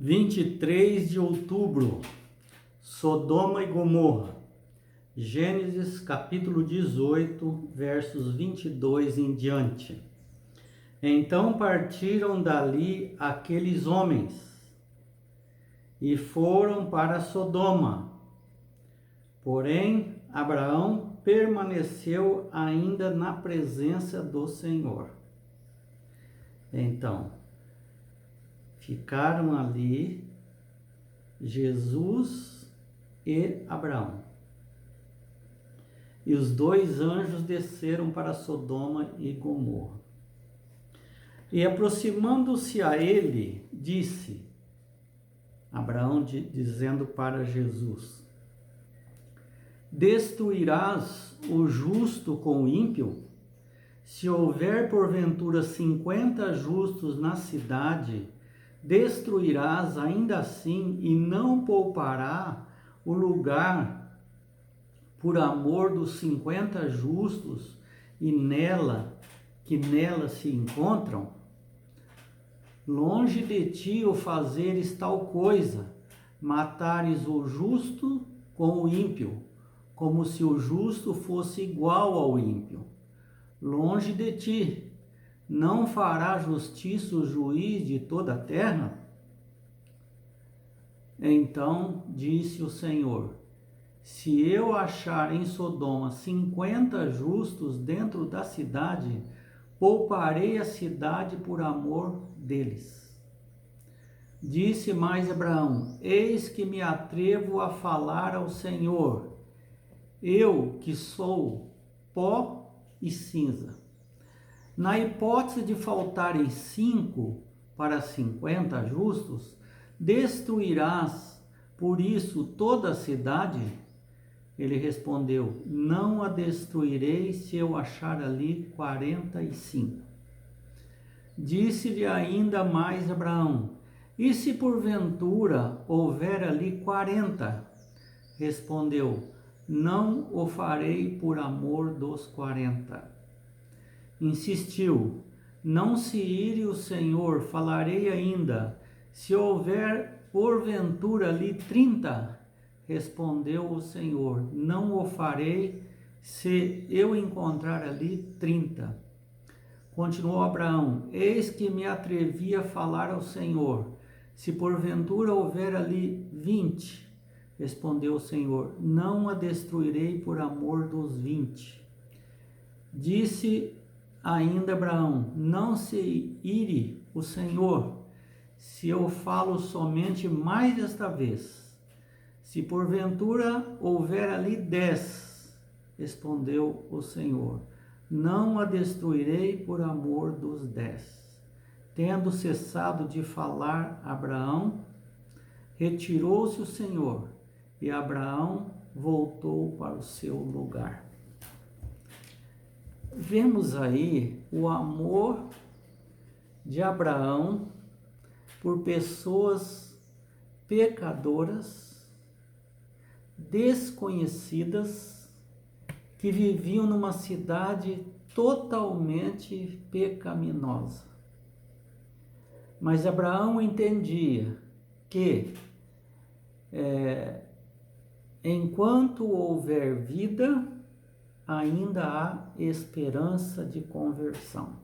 23 de outubro, Sodoma e Gomorra. Gênesis capítulo 18, versos 22 em diante. Então partiram dali aqueles homens e foram para Sodoma. Porém, Abraão permaneceu ainda na presença do Senhor. Então, ficaram ali Jesus e Abraão. E os dois anjos desceram para Sodoma e Gomorra. E aproximando-se a ele, disse, Abraão dizendo para Jesus, destruirás o justo com o ímpio? Se houver porventura 50 justos na cidade, destruirás ainda assim e não poupará o lugar por amor dos 50 justos e que nela se encontram? Longe de ti o fazeres tal coisa, matares o justo com o ímpio, como se o justo fosse igual ao ímpio. Longe de ti, não fará justiça o juiz de toda a terra? Então disse o Senhor, se eu achar em Sodoma 50 justos dentro da cidade, pouparei a cidade por amor deles. Disse mais Abraão, eis que me atrevo a falar ao Senhor, eu que sou pó e cinza. Na hipótese de faltarem 5 para 50 justos, destruirás por isso toda a cidade? Ele respondeu, não a destruirei se eu achar ali 45. Disse-lhe ainda mais Abraão, e se porventura houver ali 40? Respondeu, não o farei por amor dos 40. Insistiu, não se ire o Senhor, falarei ainda, se houver porventura ali 30? Respondeu o Senhor, não o farei se eu encontrar ali 30. Continuou Abraão, eis que me atrevi a falar ao Senhor, se porventura houver ali 20, respondeu o Senhor, não a destruirei por amor dos 20. Disse ainda Abraão, não se ire o Senhor, se eu falo somente mais esta vez. Se porventura houver ali 10, respondeu o Senhor, não a destruirei por amor dos 10. Tendo cessado de falar Abraão, retirou-se o Senhor, e Abraão voltou para o seu lugar. Vemos aí o amor de Abraão por pessoas pecadoras, desconhecidas, que viviam numa cidade totalmente pecaminosa. Mas Abraão entendia que enquanto houver vida, ainda há esperança de conversão.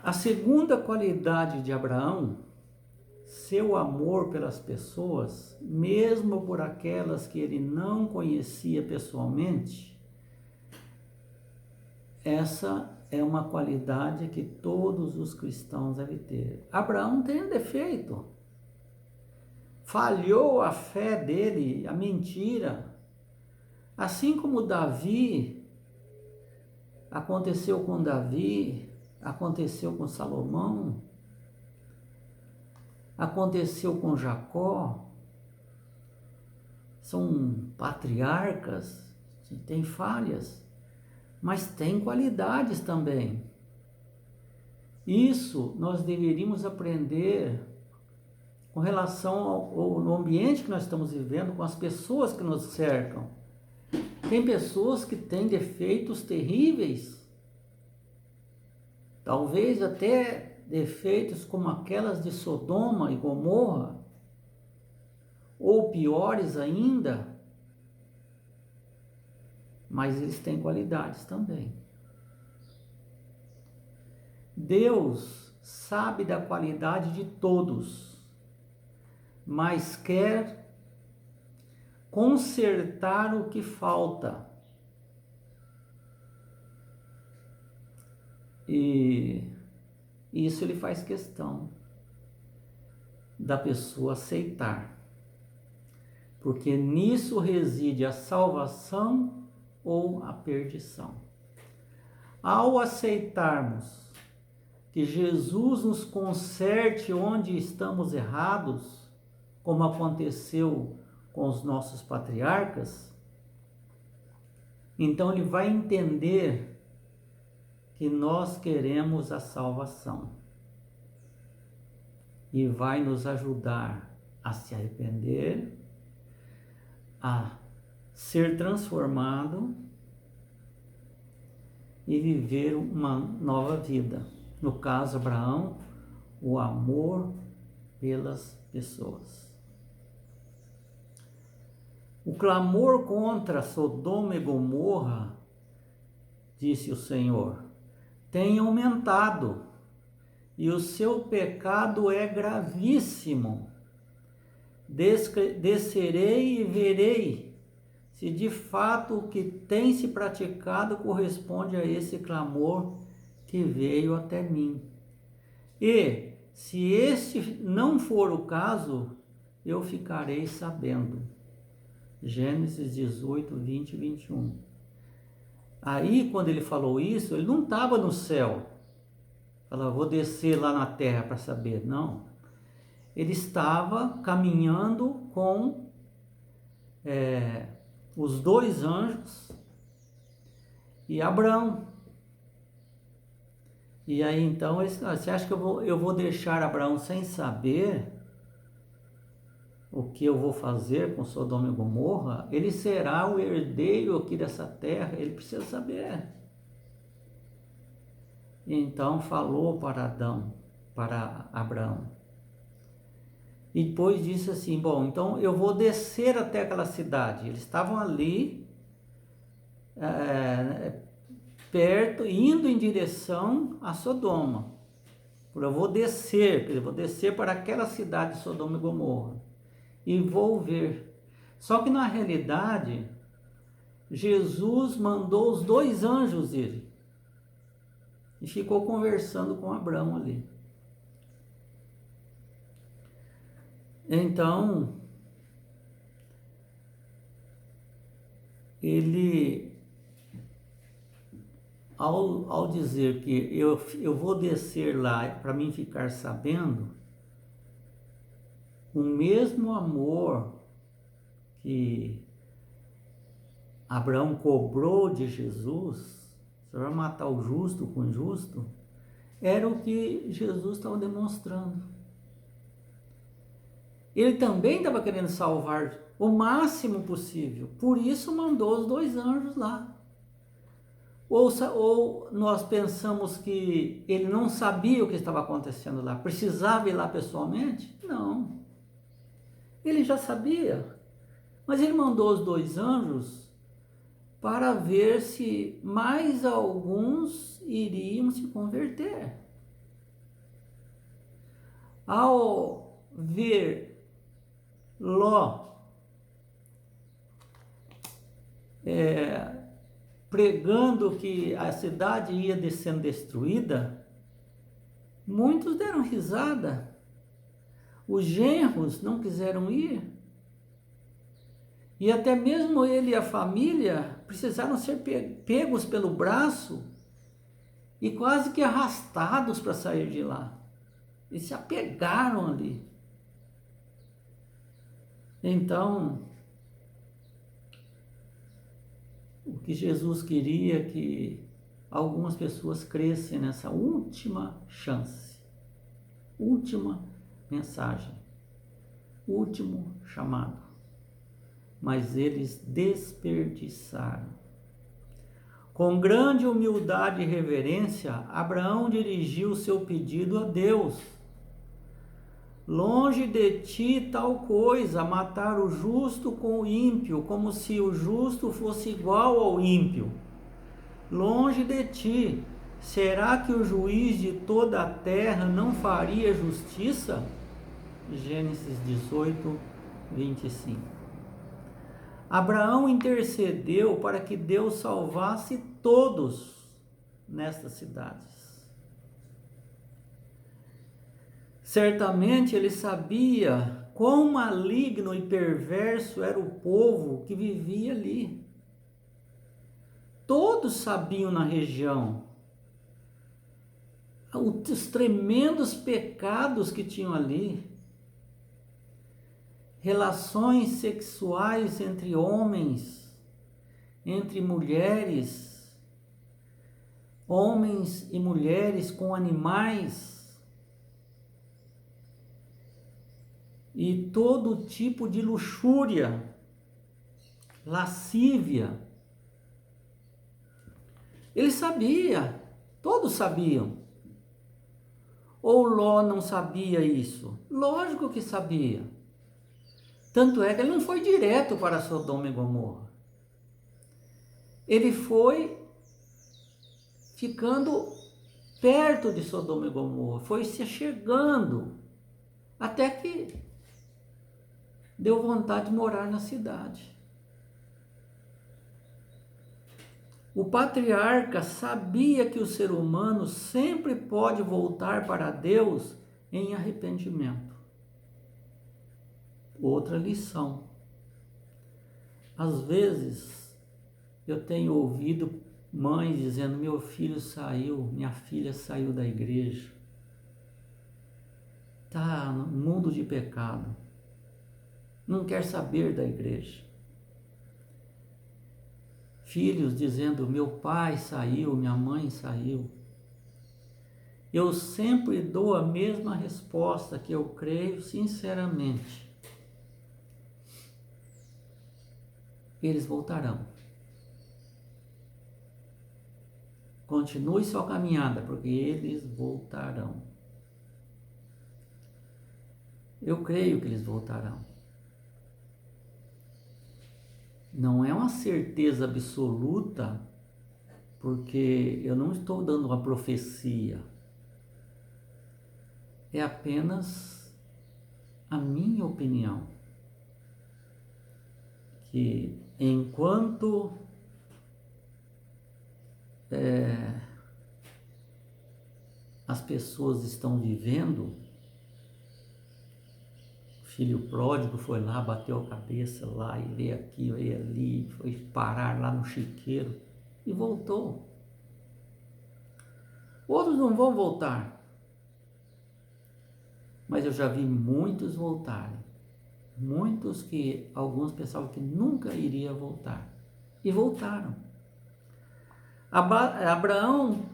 A segunda qualidade de Abraão, seu amor pelas pessoas, mesmo por aquelas que ele não conhecia pessoalmente, essa é uma qualidade que todos os cristãos devem ter. Abraão tem um defeito. Falhou a fé dele, a mentira. Assim como Davi, aconteceu com Davi, aconteceu com Salomão, aconteceu com Jacó. São patriarcas, tem falhas, mas tem qualidades também. Isso nós deveríamos aprender com relação ao ambiente que nós estamos vivendo, com as pessoas que nos cercam. Tem pessoas que têm defeitos terríveis, talvez até defeitos como aquelas de Sodoma e Gomorra, ou piores ainda, mas eles têm qualidades também. Deus sabe da qualidade de todos, mas quer consertar o que falta. E isso ele faz questão da pessoa aceitar, porque nisso reside a salvação ou a perdição. Ao aceitarmos que Jesus nos conserte onde estamos errados, como aconteceu com os nossos patriarcas, então ele vai entender que nós queremos a salvação e vai nos ajudar a se arrepender, a ser transformado e viver uma nova vida. No caso, Abraão, o amor pelas pessoas. O clamor contra Sodoma e Gomorra, disse o Senhor, tem aumentado e o seu pecado é gravíssimo. Descerei e verei se de fato o que tem se praticado corresponde a esse clamor que veio até mim. E, se este não for o caso, eu ficarei sabendo. Gênesis 18, 20 e 21. Aí, quando ele falou isso, ele não estava no céu. Falou, vou descer lá na terra para saber. Não. Ele estava caminhando com os dois anjos e Abraão. E aí então, você acha que eu vou deixar Abraão sem saber o que eu vou fazer com Sodoma e Gomorra? Ele será o herdeiro aqui dessa terra, ele precisa saber. Então falou para Abraão. E depois disse assim, bom, então eu vou descer até aquela cidade. Eles estavam ali, perto, indo em direção a Sodoma. Eu vou descer para aquela cidade de Sodoma e Gomorra e vou ver. Só que na realidade, Jesus mandou os dois anjos ir e ficou conversando com Abraão ali. Então, ele, ao dizer que eu vou descer lá para mim ficar sabendo, o mesmo amor que Abraão cobrou de Jesus, você vai matar o justo com o injusto, era o que Jesus estava demonstrando. Ele também estava querendo salvar o máximo possível, por isso mandou os dois anjos lá. Ou nós pensamos que ele não sabia o que estava acontecendo lá, precisava ir lá pessoalmente? Não. Ele já sabia, mas ele mandou os dois anjos para ver se mais alguns iriam se converter. Ao ver Ló pregando que a cidade ia sendo destruída, muitos deram risada. Os genros não quiseram ir. E até mesmo ele e a família precisaram ser pegos pelo braço e quase que arrastados para sair de lá. Eles se apegaram ali. Então, o que Jesus queria é que algumas pessoas crescem nessa última chance, última mensagem, último chamado. Mas eles desperdiçaram. Com grande humildade e reverência, Abraão dirigiu seu pedido a Deus. Longe de ti tal coisa, matar o justo com o ímpio, como se o justo fosse igual ao ímpio. Longe de ti, será que o juiz de toda a terra não faria justiça? Gênesis 18, 25. Abraão intercedeu para que Deus salvasse todos nestas cidades. Certamente ele sabia quão maligno e perverso era o povo que vivia ali. Todos sabiam na região os tremendos pecados que tinham ali. Relações sexuais entre homens, entre mulheres, homens e mulheres com animais, e todo tipo de luxúria, lascívia. Ele sabia, todos sabiam. Ou Ló não sabia isso? Lógico que sabia. Tanto é que ele não foi direto para Sodoma e Gomorra. Ele foi ficando perto de Sodoma e Gomorra, foi se chegando, até que deu vontade de morar na cidade. O patriarca sabia que o ser humano sempre pode voltar para Deus em arrependimento. Outra lição. Às vezes eu tenho ouvido mães dizendo: meu filho saiu, minha filha saiu da igreja, está no mundo de pecado, não quer saber da igreja. Filhos dizendo: meu pai saiu, minha mãe saiu. Eu sempre dou a mesma resposta, que eu creio sinceramente: eles voltarão. Continue sua caminhada, porque eles voltarão. Eu creio que eles voltarão. Não é uma certeza absoluta, porque eu não estou dando uma profecia. É apenas a minha opinião. Que enquanto as pessoas estão vivendo, o filho pródigo foi lá, bateu a cabeça lá, e veio aqui, veio ali, foi parar lá no chiqueiro e voltou. Outros não vão voltar, mas eu já vi muitos voltarem. Muitos que alguns pensavam que nunca iria voltar, e voltaram. Abraão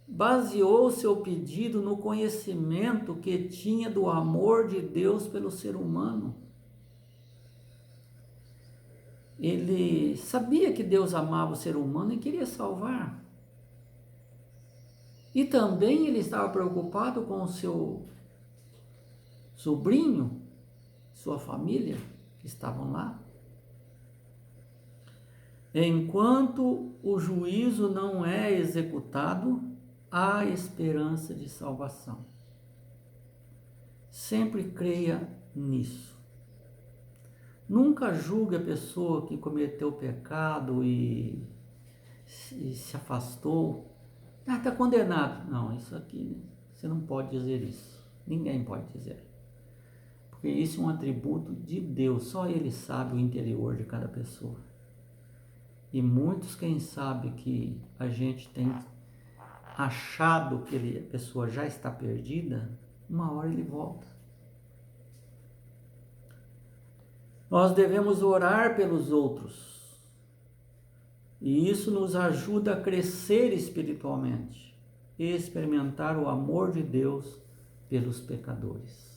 baseou seu pedido no conhecimento que tinha do amor de Deus pelo ser humano. Ele sabia que Deus amava o ser humano e queria salvar. E também ele estava preocupado com o seu sobrinho, sua família, que estavam lá. Enquanto o juízo não é executado, há esperança de salvação. Sempre creia nisso. Nunca julgue a pessoa que cometeu pecado e se afastou. Está condenado. Não, isso aqui, você não pode dizer isso. Ninguém pode dizer. Porque isso é um atributo de Deus. Só Ele sabe o interior de cada pessoa. E muitos, quem sabe que a gente tem achado que a pessoa já está perdida, uma hora ele volta. Nós devemos orar pelos outros, e isso nos ajuda a crescer espiritualmente e experimentar o amor de Deus pelos pecadores.